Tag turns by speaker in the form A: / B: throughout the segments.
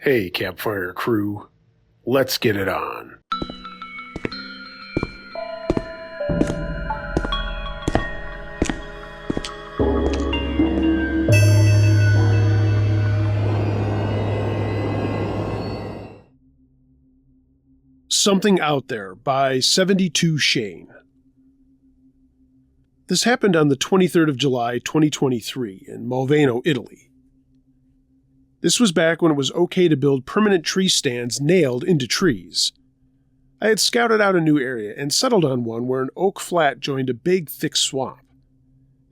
A: Hey, campfire crew, let's get it on. Something Out There by 72 Shane. This happened on the 23rd of July, 2023 in Malvano, Italy. This was back when it was okay to build permanent tree stands nailed into trees. I had scouted out a new area and settled on one where an oak flat joined a big, thick swamp.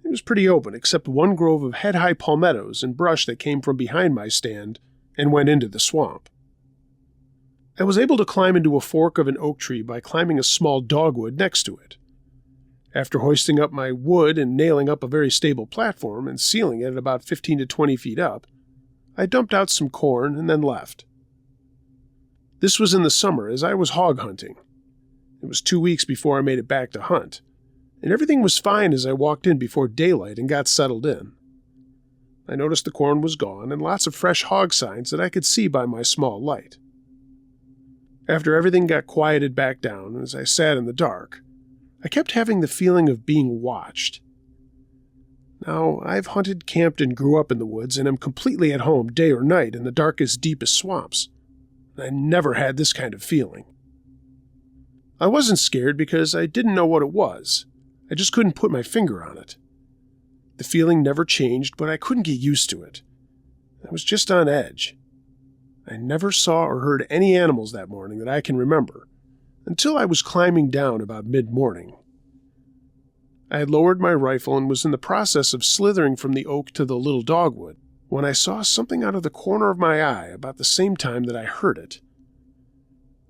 A: It was pretty open, except one grove of head-high palmettos and brush that came from behind my stand and went into the swamp. I was able to climb into a fork of an oak tree by climbing a small dogwood next to it. After hoisting up my wood and nailing up a very stable platform and sealing it at about 15 to 20 feet up, I dumped out some corn and then left. This was in the summer as I was hog hunting. It was 2 weeks before I made it back to hunt, and everything was fine as I walked in before daylight and got settled in. I noticed the corn was gone and lots of fresh hog signs that I could see by my small light. After everything got quieted back down, as I sat in the dark, I kept having the feeling of being watched. Now, I've hunted, camped, and grew up in the woods and am completely at home day or night in the darkest, deepest swamps. I never had this kind of feeling. I wasn't scared because I didn't know what it was. I just couldn't put my finger on it. The feeling never changed, but I couldn't get used to it. I was just on edge. I never saw or heard any animals that morning that I can remember, until I was climbing down about mid-morning. I had lowered my rifle and was in the process of slithering from the oak to the little dogwood when I saw something out of the corner of my eye about the same time that I heard it.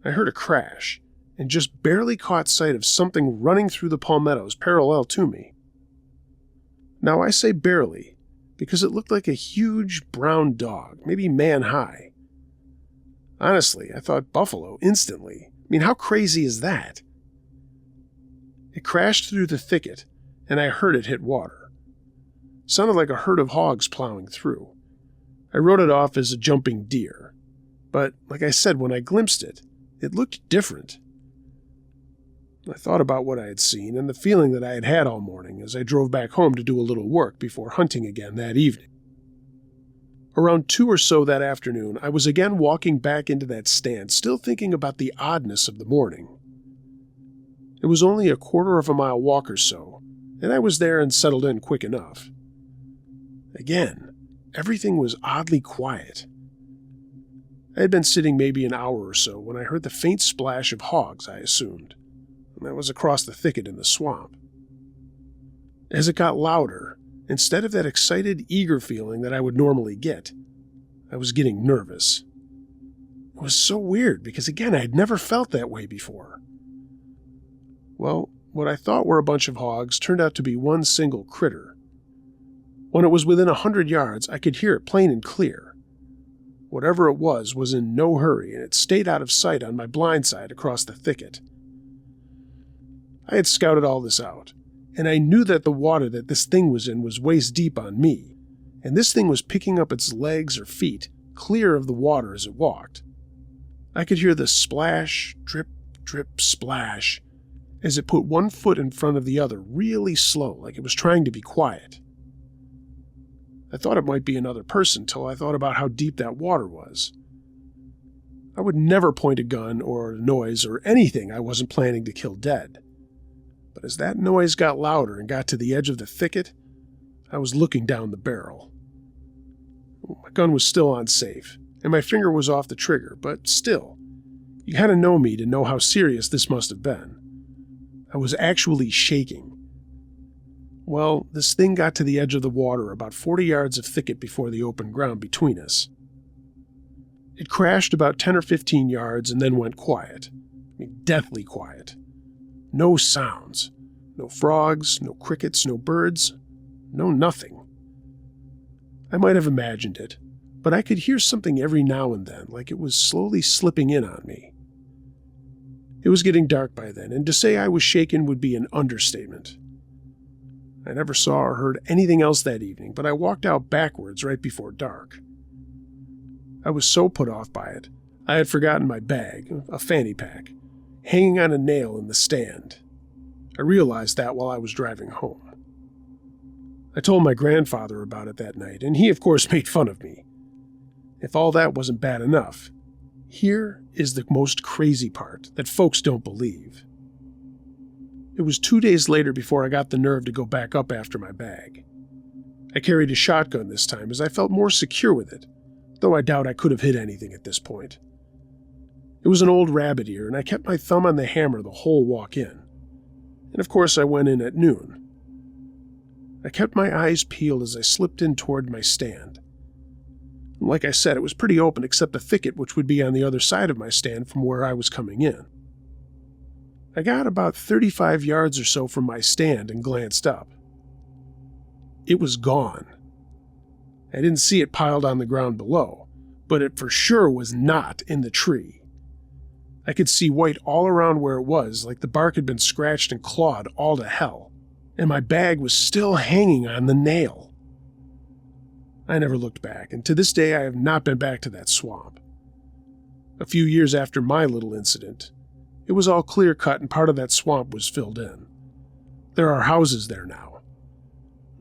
A: I heard a crash and just barely caught sight of something running through the palmettos parallel to me. Now I say barely because it looked like a huge brown dog, maybe man-high. Honestly, I thought buffalo instantly. I mean, how crazy is that? It crashed through the thicket, and I heard it hit water. It sounded like a herd of hogs plowing through. I wrote it off as a jumping deer. But, like I said, when I glimpsed it, it looked different. I thought about what I had seen and the feeling that I had had all morning as I drove back home to do a little work before hunting again that evening. Around 2 or so that afternoon, I was again walking back into that stand, still thinking about the oddness of the morning. It was only a quarter of a mile walk or so, and I was there and settled in quick enough. Again, everything was oddly quiet. I had been sitting maybe an hour or so when I heard the faint splash of hogs, I assumed, and that was across the thicket in the swamp. As it got louder, instead of that excited, eager feeling that I would normally get, I was getting nervous. It was so weird because, again, I had never felt that way before. Well, what I thought were a bunch of hogs turned out to be one single critter. When it was within 100 yards, I could hear it plain and clear. Whatever it was in no hurry, and it stayed out of sight on my blind side across the thicket. I had scouted all this out, and I knew that the water that this thing was in was waist deep on me, and this thing was picking up its legs or feet clear of the water as it walked. I could hear the splash, drip, drip, splash, as it put one foot in front of the other really slow, like it was trying to be quiet. I thought it might be another person till I thought about how deep that water was. I would never point a gun or a noise or anything I wasn't planning to kill dead. But as that noise got louder and got to the edge of the thicket, I was looking down the barrel. My gun was still unsafe, and my finger was off the trigger, but still, you had to know me to know how serious this must have been. I was actually shaking. Well, this thing got to the edge of the water about 40 yards of thicket before the open ground between us. It crashed about 10 or 15 yards and then went quiet. I mean, deathly quiet. No sounds. No frogs, no crickets, no birds, no nothing. I might have imagined it, but I could hear something every now and then, like it was slowly slipping in on me. It was getting dark by then, and to say I was shaken would be an understatement. I never saw or heard anything else that evening, but I walked out backwards right before dark. I was so put off by it, I had forgotten my bag, a fanny pack, hanging on a nail in the stand. I realized that while I was driving home. I told my grandfather about it that night, and he of course made fun of me. If all that wasn't bad enough, here is the most crazy part that folks don't believe. It was 2 days later before I got the nerve to go back up after my bag. I carried a shotgun this time as I felt more secure with it, though I doubt I could have hit anything at this point. It was an old rabbit ear, and I kept my thumb on the hammer the whole walk in. And of course I went in at noon. I kept my eyes peeled as I slipped in toward my stand. Like I said, it was pretty open except the thicket which would be on the other side of my stand from where I was coming in. I got about 35 yards or so from my stand and glanced up. It was gone. I didn't see it piled on the ground below, but it for sure was not in the tree. I could see white all around where it was, like the bark had been scratched and clawed all to hell, and my bag was still hanging on the nail. I never looked back, and to this day I have not been back to that swamp. A few years after my little incident, it was all clear-cut and part of that swamp was filled in. There are houses there now.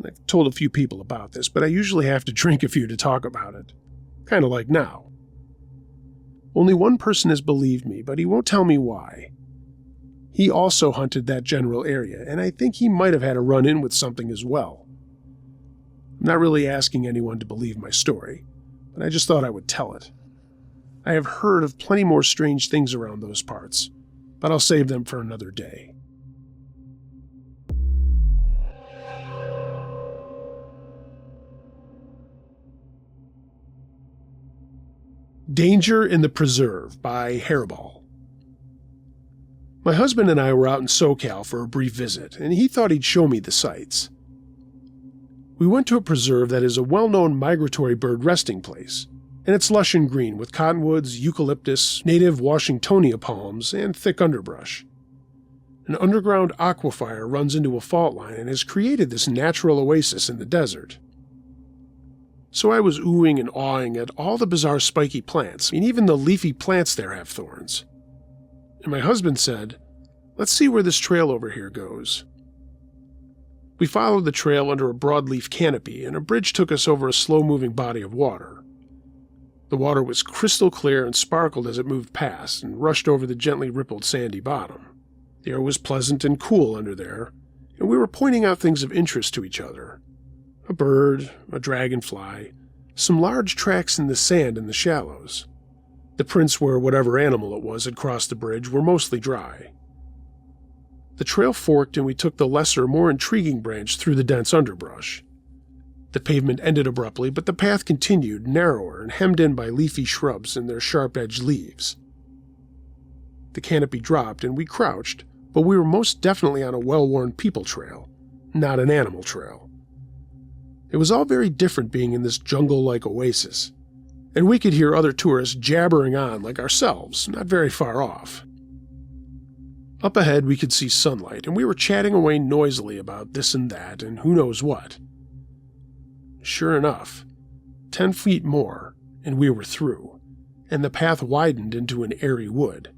A: I've told a few people about this, but I usually have to drink a few to talk about it. Kind of like now. Only one person has believed me, but he won't tell me why. He also hunted that general area, and I think he might have had a run-in with something as well. I'm not really asking anyone to believe my story, but I just thought I would tell it. I have heard of plenty more strange things around those parts, but I'll save them for another day. Danger in the Preserve by Hairball. My husband and I were out in SoCal for a brief visit, and he thought he'd show me the sights. We went to a preserve that is a well-known migratory bird resting place, and it's lush and green with cottonwoods, eucalyptus, native Washingtonia palms, and thick underbrush. An underground aquifer runs into a fault line and has created this natural oasis in the desert. So I was oohing and awing at all the bizarre spiky plants, and even the leafy plants there have thorns. And my husband said, "Let's see where this trail over here goes." We followed the trail under a broadleaf canopy, and a bridge took us over a slow-moving body of water. The water was crystal clear and sparkled as it moved past and rushed over the gently rippled sandy bottom. The air was pleasant and cool under there, and we were pointing out things of interest to each other. A bird, a dragonfly, some large tracks in the sand in the shallows. The prints where whatever animal it was had crossed the bridge were mostly dry. The trail forked and we took the lesser, more intriguing branch through the dense underbrush. The pavement ended abruptly, but the path continued, narrower and hemmed in by leafy shrubs and their sharp-edged leaves. The canopy dropped and we crouched, but we were most definitely on a well-worn people trail, not an animal trail. It was all very different being in this jungle-like oasis, and we could hear other tourists jabbering on like ourselves, not very far off. Up ahead we could see sunlight, and we were chatting away noisily about this and that and who knows what. Sure enough, 10 feet more, and we were through, and the path widened into an airy wood,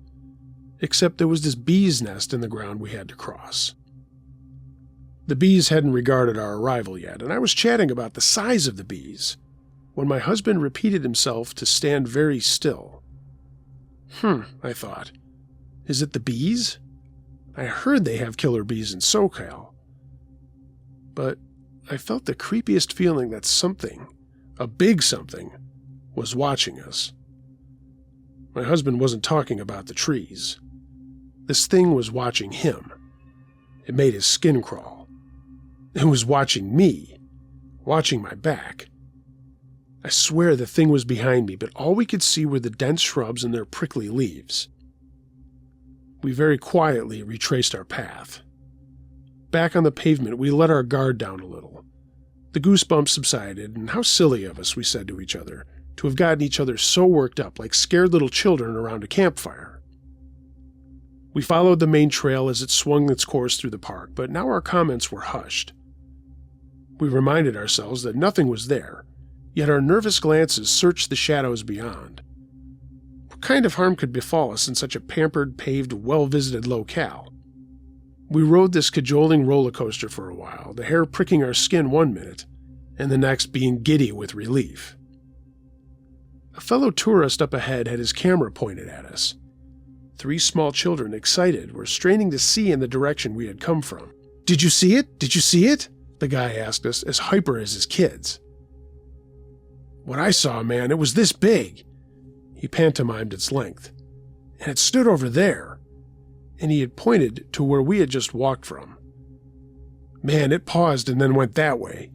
A: except there was this bee's nest in the ground we had to cross. The bees hadn't regarded our arrival yet, and I was chatting about the size of the bees, when my husband repeated himself to stand very still. I thought. Is it the bees? I heard they have killer bees in SoCal. But I felt the creepiest feeling that something, a big something, was watching us. My husband wasn't talking about the trees. This thing was watching him. It made his skin crawl. It was watching me, watching my back. I swear the thing was behind me, but all we could see were the dense shrubs and their prickly leaves. We very quietly retraced our path. Back on the pavement, we let our guard down a little. The goosebumps subsided, and how silly of us, we said to each other, to have gotten each other so worked up like scared little children around a campfire. We followed the main trail as it swung its course through the park, but now our comments were hushed. We reminded ourselves that nothing was there, yet our nervous glances searched the shadows beyond. What kind of harm could befall us in such a pampered, paved, well-visited locale? We rode this cajoling roller coaster for a while, the hair pricking our skin one minute, and the next being giddy with relief. A fellow tourist up ahead had his camera pointed at us. 3 small children, excited, were straining to see in the direction we had come from. "Did you see it? Did you see it?" the guy asked us, as hyper as his kids. "What I saw, man, it was this big." He pantomimed its length. "And it stood over there." And he had pointed to where we had just walked from. "Man, it paused and then went that way."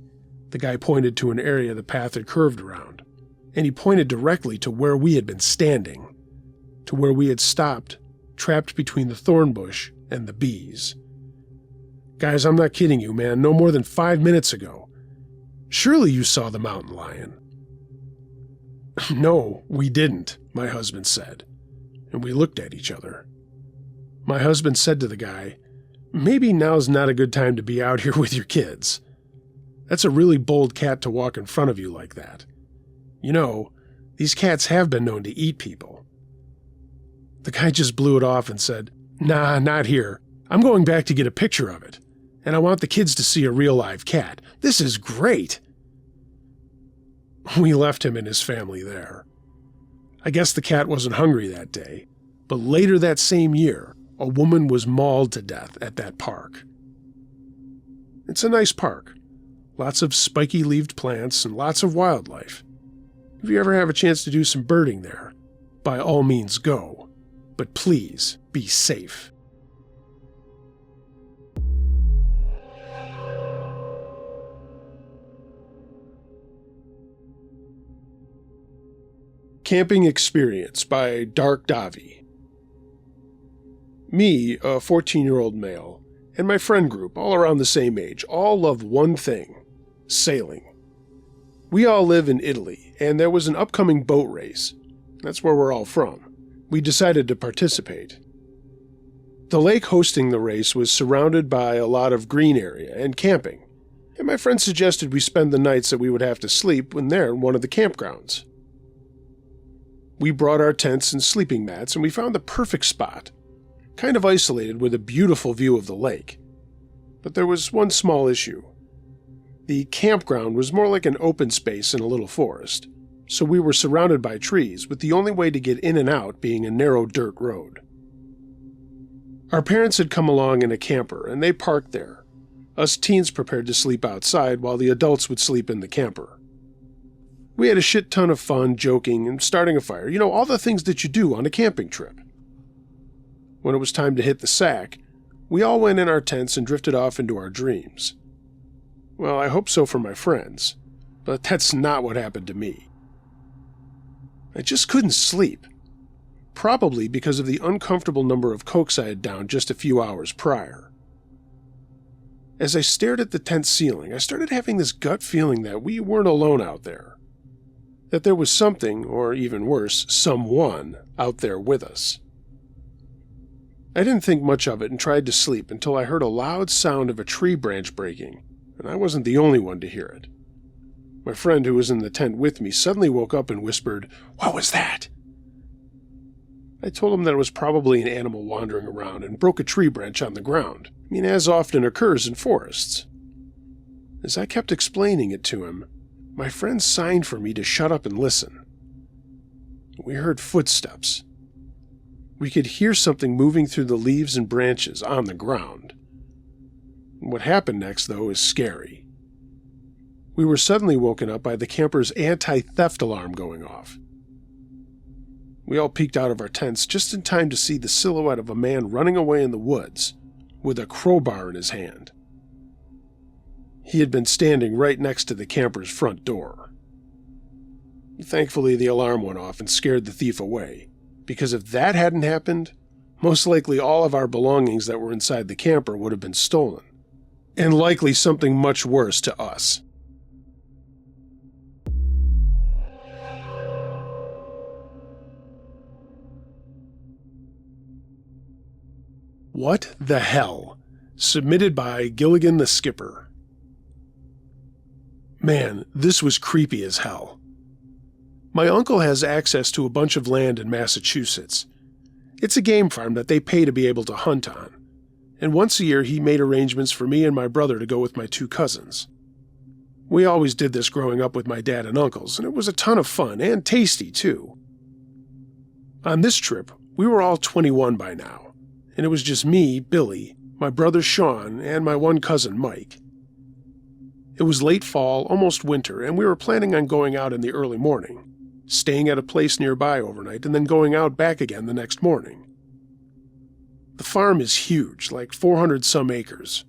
A: The guy pointed to an area the path had curved around, and he pointed directly to where we had been standing, to where we had stopped, trapped between the thorn bush and the bees. "Guys, I'm not kidding you, man, no more than 5 minutes ago. Surely you saw the mountain lion." "No, we didn't," my husband said, and we looked at each other. My husband said to the guy, "Maybe now's not a good time to be out here with your kids. That's a really bold cat to walk in front of you like that. You know, these cats have been known to eat people." The guy just blew it off and said, "Nah, not here. I'm going back to get a picture of it, and I want the kids to see a real live cat. This is great." We left him and his family there. I guess the cat wasn't hungry that day, but later that same year, a woman was mauled to death at that park. It's a nice park. Lots of spiky-leaved plants and lots of wildlife. If you ever have a chance to do some birding there, by all means go. But please, be safe. Camping Experience by Dark Davi. Me, a 14-year-old male, and my friend group, all around the same age, all love one thing: sailing. We all live in Italy, and there was an upcoming boat race. That's where we're all from. We decided to participate. The lake hosting the race was surrounded by a lot of green area and camping, and my friend suggested we spend the nights that we would have to sleep when there in one of the campgrounds. We brought our tents and sleeping mats, and we found the perfect spot, kind of isolated with a beautiful view of the lake. But there was one small issue. The campground was more like an open space in a little forest, so we were surrounded by trees, with the only way to get in and out being a narrow dirt road. Our parents had come along in a camper, and they parked there, us teens prepared to sleep outside while the adults would sleep in the camper. We had a shit ton of fun joking and starting a fire, all the things that you do on a camping trip. When it was time to hit the sack, we all went in our tents and drifted off into our dreams. Well, I hope so for my friends, but that's not what happened to me. I just couldn't sleep, probably because of the uncomfortable number of cokes I had downed just a few hours prior. As I stared at the tent ceiling, I started having this gut feeling that we weren't alone out there, that there was something, or even worse, someone, out there with us. I didn't think much of it and tried to sleep until I heard a loud sound of a tree branch breaking, and I wasn't the only one to hear it. My friend who was in the tent with me suddenly woke up and whispered, "What was that?" I told him that it was probably an animal wandering around and broke a tree branch on the ground. As often occurs in forests. As I kept explaining it to him, my friend signed for me to shut up and listen. We heard footsteps. We could hear something moving through the leaves and branches on the ground. What happened next, though, is scary. We were suddenly woken up by the camper's anti-theft alarm going off. We all peeked out of our tents just in time to see the silhouette of a man running away in the woods, with a crowbar in his hand. He had been standing right next to the camper's front door. Thankfully, the alarm went off and scared the thief away, because if that hadn't happened, most likely all of our belongings that were inside the camper would have been stolen, and likely something much worse to us. What the Hell? Submitted by Gilligan the Skipper. Man, this was creepy as hell. My uncle has access to a bunch of land in Massachusetts. It's a game farm that they pay to be able to hunt on, and once a year he made arrangements for me and my brother to go with my 2 cousins. We always did this growing up with my dad and uncles, and it was a ton of fun and tasty, too. On this trip, we were all 21 by now, and it was just me, Billy, my brother Sean, and my 1 cousin Mike. It was late fall, almost winter, and we were planning on going out in the early morning, staying at a place nearby overnight, and then going out back again the next morning. The farm is huge, like 400-some acres.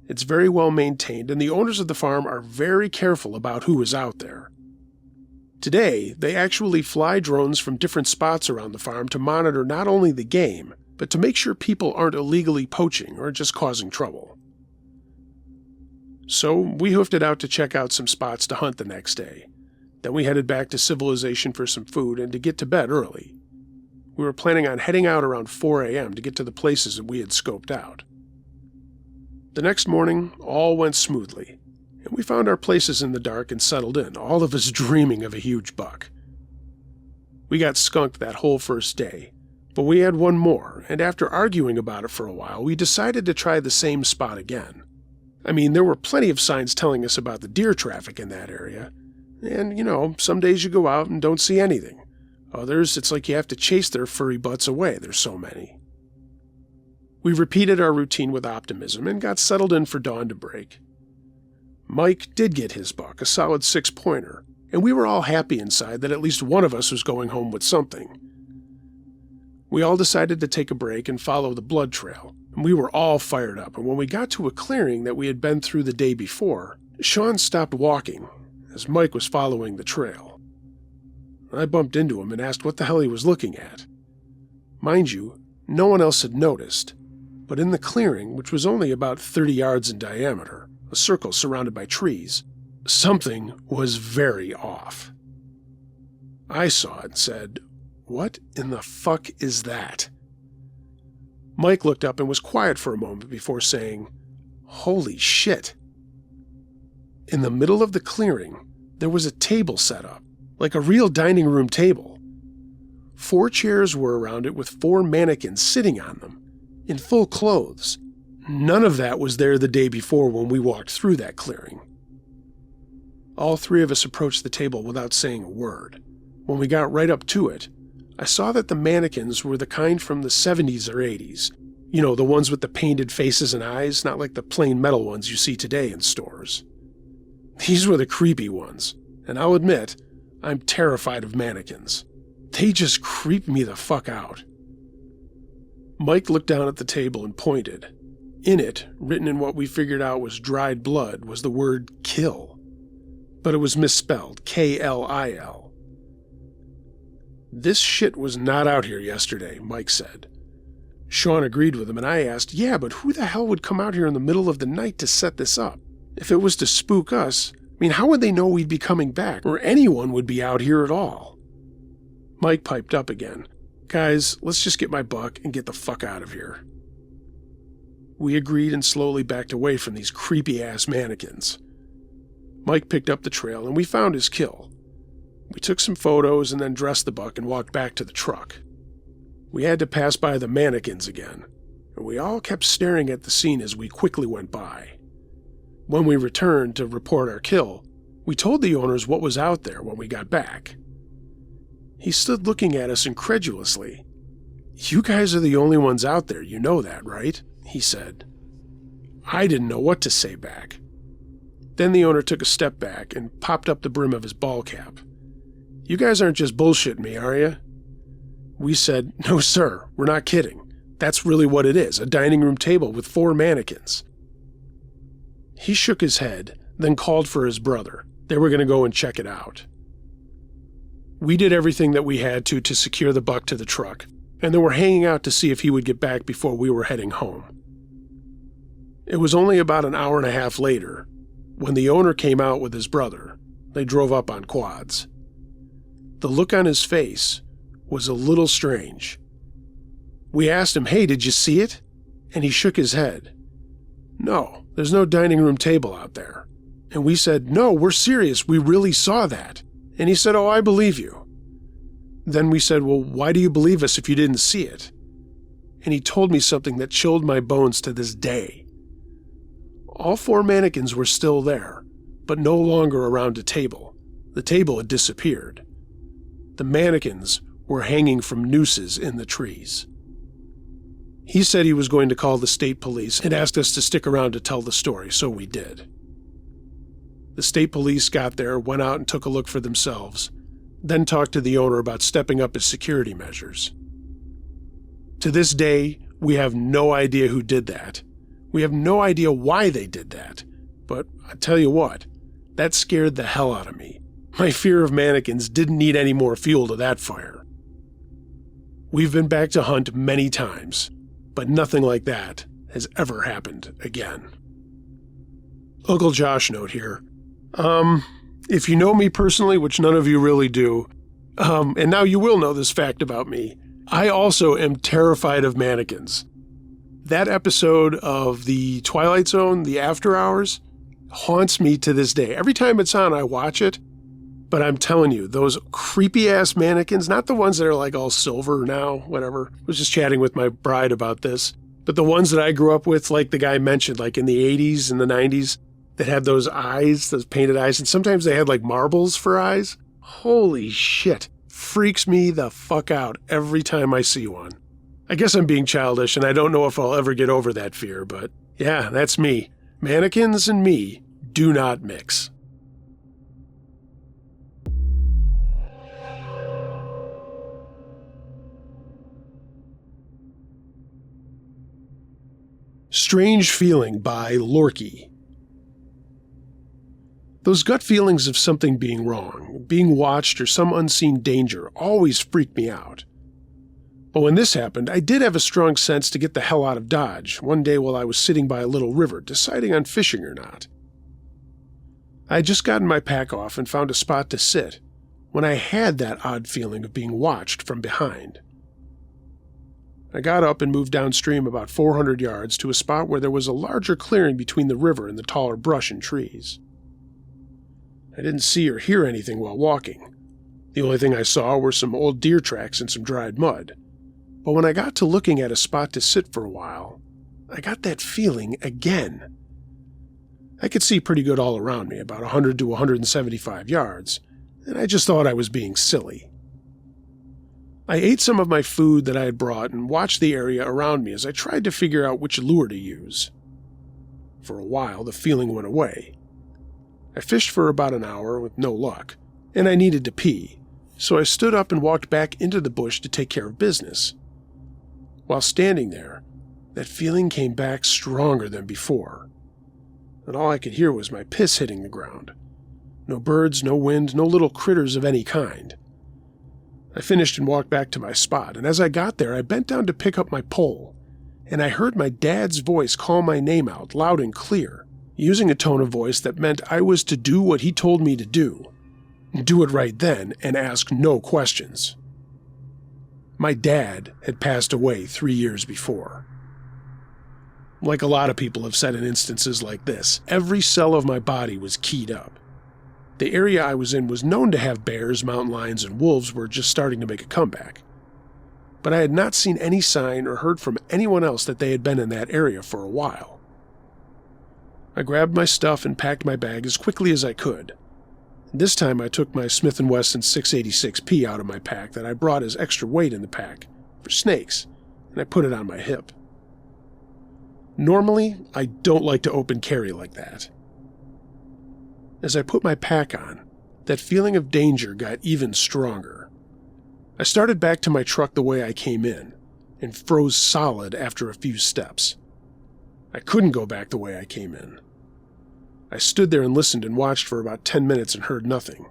A: It's very well maintained, and the owners of the farm are very careful about who is out there. Today, they actually fly drones from different spots around the farm to monitor not only the game, but to make sure people aren't illegally poaching or just causing trouble. So we hoofed it out to check out some spots to hunt the next day. Then we headed back to civilization for some food and to get to bed early. We were planning on heading out around 4 a.m. to get to the places that we had scoped out. The next morning, all went smoothly, and we found our places in the dark and settled in, all of us dreaming of a huge buck. We got skunked that whole first day, but we had one more, and after arguing about it for a while, we decided to try the same spot again. I mean, there were plenty of signs telling us about the deer traffic in that area. And, some days you go out and don't see anything. Others, it's like you have to chase their furry butts away, there's so many. We repeated our routine with optimism and got settled in for dawn to break. Mike did get his buck, a solid 6-pointer, and we were all happy inside that at least one of us was going home with something. We all decided to take a break and follow the blood trail. We were all fired up, and when we got to a clearing that we had been through the day before, Sean stopped walking, as Mike was following the trail. I bumped into him and asked what the hell he was looking at. Mind you, no one else had noticed, but in the clearing, which was only about 30 yards in diameter, a circle surrounded by trees, something was very off. I saw it and said, "What in the fuck is that?" Mike looked up and was quiet for a moment before saying, "Holy shit." In the middle of the clearing, there was a table set up, like a real dining room table. 4 chairs were around it with 4 mannequins sitting on them, in full clothes. None of that was there the day before when we walked through that clearing. All 3 of us approached the table without saying a word. When we got right up to it, I saw that the mannequins were the kind from the 70s or 80s. The ones with the painted faces and eyes, not like the plain metal ones you see today in stores. These were the creepy ones, and I'll admit, I'm terrified of mannequins. They just creep me the fuck out. Mike looked down at the table and pointed. In it, written in what we figured out was dried blood, was the word kill. But it was misspelled, K-L-I-L. "This shit was not out here yesterday," Mike said. Sean agreed with him, and I asked, "Yeah, but who the hell would come out here in the middle of the night to set this up? If it was to spook us, how would they know we'd be coming back, or anyone would be out here at all?" Mike piped up again. "Guys, let's just get my buck and get the fuck out of here." We agreed and slowly backed away from these creepy-ass mannequins. Mike picked up the trail, and we found his kill. We took some photos and then dressed the buck and walked back to the truck. We had to pass by the mannequins again, and we all kept staring at the scene as we quickly went by. When we returned to report our kill, we told the owners what was out there when we got back. He stood looking at us incredulously. "You guys are the only ones out there, you know that, right?" he said. I didn't know what to say back. Then the owner took a step back and popped up the brim of his ball cap. "You guys aren't just bullshitting me, are you?" We said, "No, sir, we're not kidding. That's really what it is, a dining room table with 4 mannequins." He shook his head, then called for his brother. They were going to go and check it out. We did everything that we had to secure the buck to the truck, and then were hanging out to see if he would get back before we were heading home. It was only about an hour and a half later, when the owner came out with his brother. They drove up on quads. The look on his face was a little strange. We asked him, "Hey, did you see it?" And he shook his head. "No, there's no dining room table out there. And we said, "No, we're serious. We really saw that." And he said, "Oh, I believe you." Then we said, "Well, why do you believe us if you didn't see it?" And he told me something that chilled my bones to this day. All 4 mannequins were still there, but no longer around a table. The table had disappeared. The mannequins were hanging from nooses in the trees. He said he was going to call the state police and asked us to stick around to tell the story, so we did. The state police got there, went out and took a look for themselves, then talked to the owner about stepping up his security measures. To this day, we have no idea who did that. We have no idea why they did that. But I tell you what, that scared the hell out of me. My fear of mannequins didn't need any more fuel to that fire. We've been back to hunt many times, but nothing like that has ever happened again. Uncle Josh note here. If you know me personally, which none of you really do, and now you will know this fact about me, I also am terrified of mannequins. That episode of The Twilight Zone, The After Hours, haunts me to this day. Every time it's on, I watch it, but I'm telling you, those creepy-ass mannequins, not the ones that are like all silver now, whatever. I was just chatting with my bride about this, but the ones that I grew up with, like the guy mentioned, like in the 80s and the 90s, that had those eyes, those painted eyes, and sometimes they had like marbles for eyes. Holy shit. Freaks me the fuck out every time I see one. I guess I'm being childish and I don't know if I'll ever get over that fear, but yeah, that's me. Mannequins and me do not mix. Strange Feeling by Lorky. Those gut feelings of something being wrong, being watched, or some unseen danger always freak me out. But when this happened, I did have a strong sense to get the hell out of Dodge one day while I was sitting by a little river deciding on fishing or not. I had just gotten my pack off and found a spot to sit when I had that odd feeling of being watched from behind. I got up and moved downstream about 400 yards to a spot where there was a larger clearing between the river and the taller brush and trees. I didn't see or hear anything while walking. The only thing I saw were some old deer tracks and some dried mud. But when I got to looking at a spot to sit for a while, I got that feeling again. I could see pretty good all around me, about 100 to 175 yards, and I just thought I was being silly. I ate some of my food that I had brought and watched the area around me as I tried to figure out which lure to use. For a while, the feeling went away. I fished for about an hour with no luck, and I needed to pee, so I stood up and walked back into the bush to take care of business. While standing there, that feeling came back stronger than before, and all I could hear was my piss hitting the ground. No birds, no wind, no little critters of any kind. I finished and walked back to my spot, and as I got there, I bent down to pick up my pole, and I heard my dad's voice call my name out loud and clear, using a tone of voice that meant I was to do what he told me to do it right then, and ask no questions. My dad had passed away 3 years before. Like a lot of people have said in instances like this, every cell of my body was keyed up. The area I was in was known to have bears, mountain lions, and wolves were just starting to make a comeback. But I had not seen any sign or heard from anyone else that they had been in that area for a while. I grabbed my stuff and packed my bag as quickly as I could. This time I took my Smith & Wesson 686P out of my pack that I brought as extra weight in the pack for snakes, and I put it on my hip. Normally, I don't like to open carry like that. As I put my pack on, that feeling of danger got even stronger. I started back to my truck the way I came in, and froze solid after a few steps. I couldn't go back the way I came in. I stood there and listened and watched for about 10 minutes and heard nothing.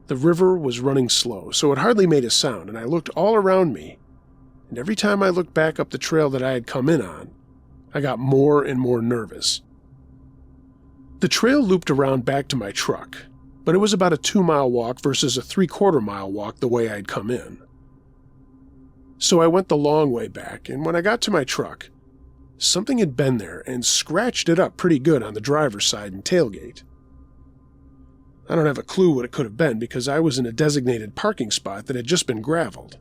A: The river was running slow, so it hardly made a sound, and I looked all around me, and every time I looked back up the trail that I had come in on, I got more and more nervous. The trail looped around back to my truck, but it was about a 2-mile walk versus a 3/4-mile walk the way I'd come in. So I went the long way back, and when I got to my truck, something had been there and scratched it up pretty good on the driver's side and tailgate. I don't have a clue what it could have been because I was in a designated parking spot that had just been graveled.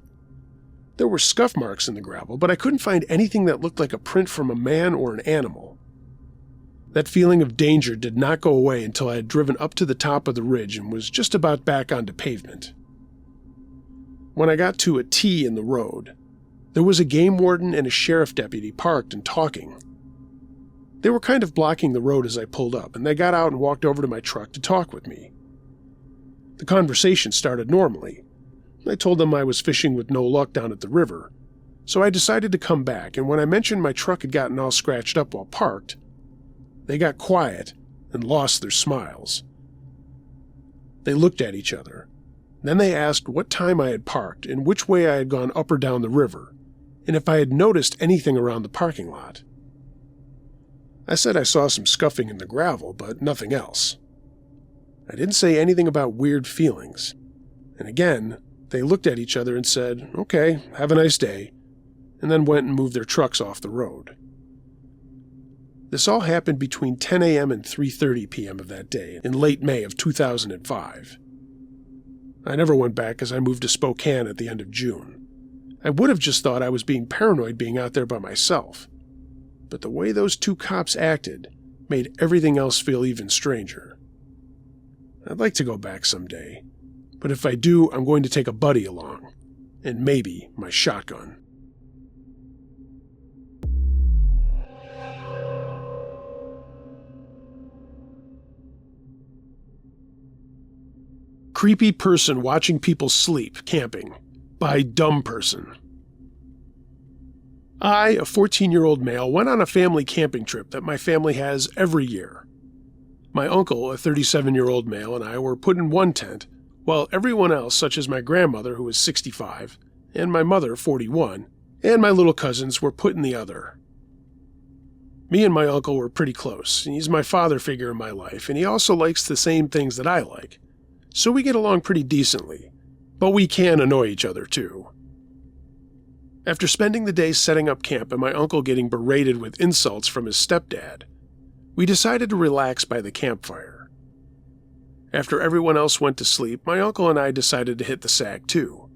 A: There were scuff marks in the gravel, but I couldn't find anything that looked like a print from a man or an animal. That feeling of danger did not go away until I had driven up to the top of the ridge and was just about back onto pavement. When I got to a T in the road, there was a game warden and a sheriff deputy parked and talking. They were kind of blocking the road as I pulled up, and they got out and walked over to my truck to talk with me. The conversation started normally. I told them I was fishing with no luck down at the river, so I decided to come back, and when I mentioned my truck had gotten all scratched up while parked, they got quiet and lost their smiles. They looked at each other. Then they asked what time I had parked and which way I had gone up or down the river, and if I had noticed anything around the parking lot. I said I saw some scuffing in the gravel, but nothing else. I didn't say anything about weird feelings, and again, they looked at each other and said, "Okay, have a nice day," and then went and moved their trucks off the road. This all happened between 10 a.m. and 3:30 p.m. of that day in late May of 2005. I never went back as I moved to Spokane at the end of June. I would have just thought I was being paranoid being out there by myself, but the way those two cops acted made everything else feel even stranger. I'd like to go back someday, but if I do, I'm going to take a buddy along, and maybe my shotgun. Creepy Person Watching People Sleep Camping by Dumb Person. I, a 14-year-old male, went on a family camping trip that my family has every year. My uncle, a 37-year-old male, and I were put in one tent, while everyone else, such as my grandmother, who was 65, and my mother, 41, and my little cousins, were put in the other. Me and my uncle were pretty close. He's my father figure in my life, and he also likes the same things that I like. So we get along pretty decently, but we can annoy each other too. After spending the day setting up camp and my uncle getting berated with insults from his stepdad, we decided to relax by the campfire. After everyone else went to sleep, my uncle and I decided to hit the sack too.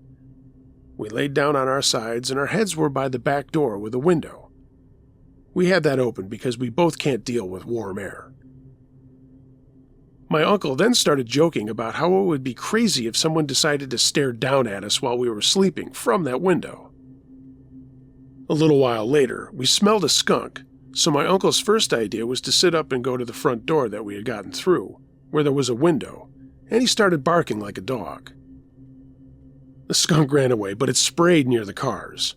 A: We laid down on our sides and our heads were by the back door with a window. We had that open because we both can't deal with warm air. My uncle then started joking about how it would be crazy if someone decided to stare down at us while we were sleeping from that window. A little while later, we smelled a skunk, so my uncle's first idea was to sit up and go to the front door that we had gotten through, where there was a window, and he started barking like a dog. The skunk ran away, but it sprayed near the cars.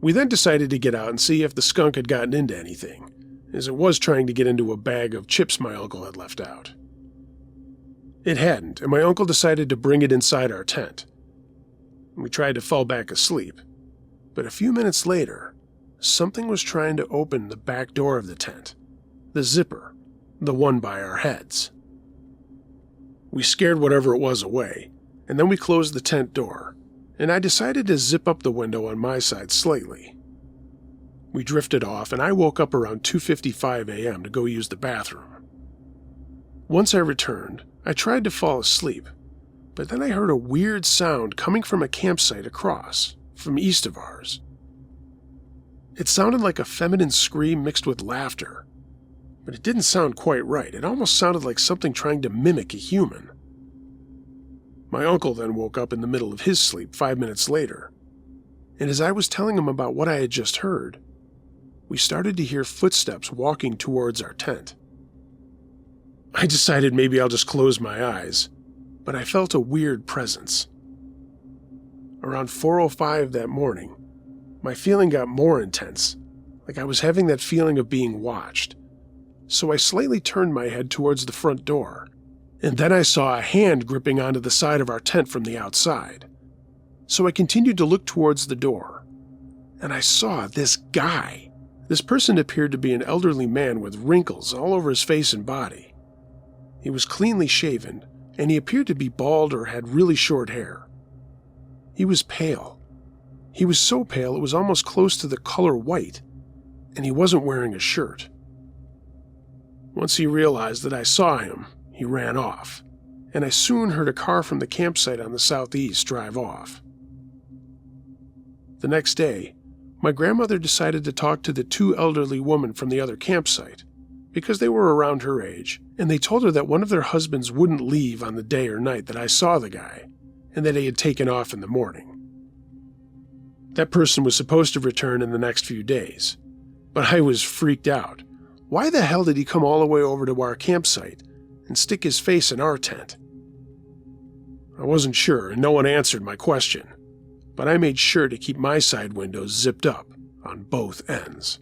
A: We then decided to get out and see if the skunk had gotten into anything, as it was trying to get into a bag of chips my uncle had left out. It hadn't, and my uncle decided to bring it inside our tent. We tried to fall back asleep, but a few minutes later, something was trying to open the back door of the tent, the zipper, the one by our heads. We scared whatever it was away, and then we closed the tent door, and I decided to zip up the window on my side slightly. We drifted off, and I woke up around 2:55 a.m. to go use the bathroom. Once I returned, I tried to fall asleep, but then I heard a weird sound coming from a campsite across, from east of ours. It sounded like a feminine scream mixed with laughter, but it didn't sound quite right. It almost sounded like something trying to mimic a human. My uncle then woke up in the middle of his sleep 5 minutes later, and as I was telling him about what I had just heard, we started to hear footsteps walking towards our tent. I decided maybe I'll just close my eyes, but I felt a weird presence. Around 4:05 that morning, my feeling got more intense, like I was having that feeling of being watched. So I slightly turned my head towards the front door, and then I saw a hand gripping onto the side of our tent from the outside. So I continued to look towards the door, and I saw this guy. This person appeared to be an elderly man with wrinkles all over his face and body. He was cleanly shaven, and he appeared to be bald or had really short hair. He was pale. He was so pale it was almost close to the color white, and he wasn't wearing a shirt. Once he realized that I saw him, he ran off, and I soon heard a car from the campsite on the southeast drive off. The next day, my grandmother decided to talk to the two elderly women from the other campsite, because they were around her age, and they told her that one of their husbands wouldn't leave on the day or night that I saw the guy, and that he had taken off in the morning. That person was supposed to return in the next few days, but I was freaked out. Why the hell did he come all the way over to our campsite and stick his face in our tent? I wasn't sure, and no one answered my question, but I made sure to keep my side windows zipped up on both ends.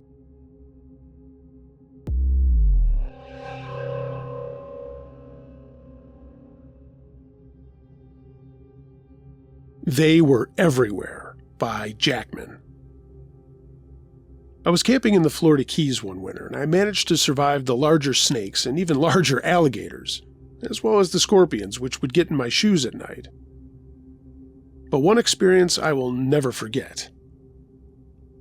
A: They Were Everywhere by Jackman. I was camping in the Florida Keys one winter, and I managed to survive the larger snakes and even larger alligators, as well as the scorpions which would get in my shoes at night. But one experience I will never forget.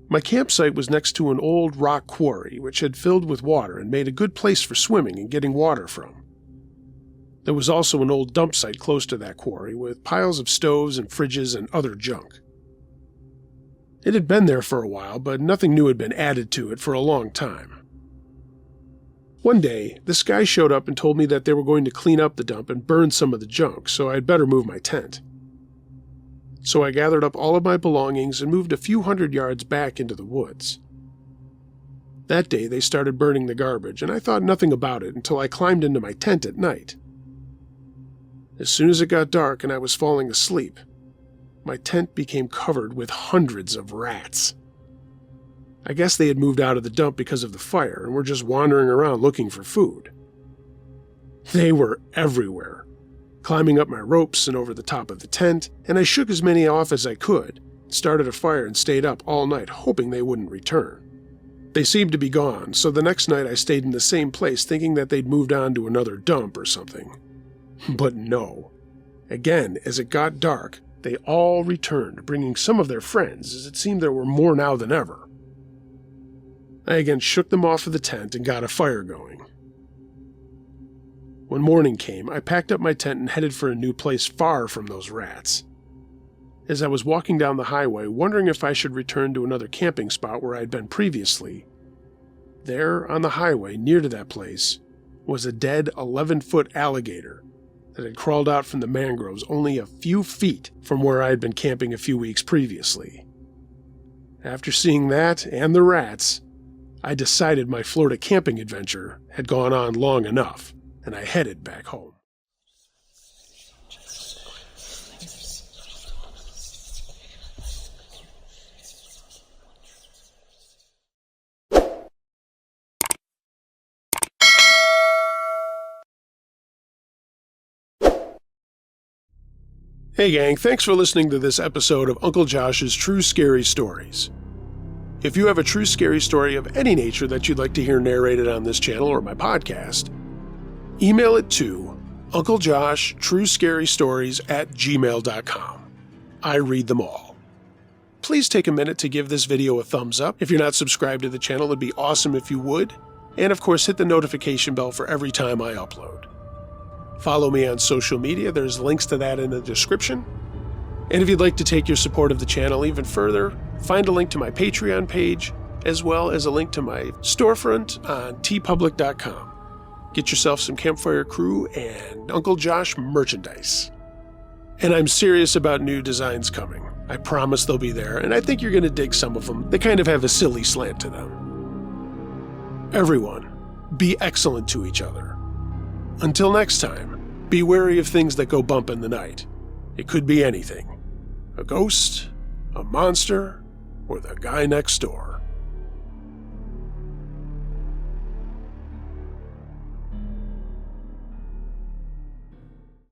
A: My campsite was next to an old rock quarry which had filled with water and made a good place for swimming and getting water from. There was also an old dump site close to that quarry with piles of stoves and fridges and other junk. It had been there for a while, but nothing new had been added to it for a long time. One day, this guy showed up and told me that they were going to clean up the dump and burn some of the junk, so I'd better move my tent. So I gathered up all of my belongings and moved a few hundred yards back into the woods. That day, they started burning the garbage, and I thought nothing about it until I climbed into my tent at night. As soon as it got dark and I was falling asleep, my tent became covered with hundreds of rats. I guess they had moved out of the dump because of the fire and were just wandering around looking for food. They were everywhere, climbing up my ropes and over the top of the tent, and I shook as many off as I could, started a fire and stayed up all night hoping they wouldn't return. They seemed to be gone, so the next night I stayed in the same place thinking that they'd moved on to another dump or something. But no. Again, as it got dark, they all returned, bringing some of their friends, as it seemed there were more now than ever. I again shook them off of the tent and got a fire going. When morning came, I packed up my tent and headed for a new place far from those rats. As I was walking down the highway, wondering if I should return to another camping spot where I had been previously, there on the highway near to that place was a dead 11-foot alligator that had crawled out from the mangroves only a few feet from where I had been camping a few weeks previously. After seeing that and the rats, I decided my Florida camping adventure had gone on long enough, and I headed back home. Hey gang, thanks for listening to this episode of Uncle Josh's True Scary Stories. If you have a true scary story of any nature that you'd like to hear narrated on this channel or my podcast, email it to unclejoshtruescarystories@gmail.com. I read them all. Please take a minute to give this video a thumbs up. If you're not subscribed to the channel, it'd be awesome if you would. And of course, hit the notification bell for every time I upload. Follow me on social media, there's links to that in the description. And if you'd like to take your support of the channel even further, find a link to my Patreon page, as well as a link to my storefront on tpublic.com. Get yourself some Campfire Crew and Uncle Josh merchandise. And I'm serious about new designs coming. I promise they'll be there, and I think you're going to dig some of them. They kind of have a silly slant to them. Everyone, be excellent to each other. Until next time, be wary of things that go bump in the night. It could be anything. A ghost, a monster, or the guy next door.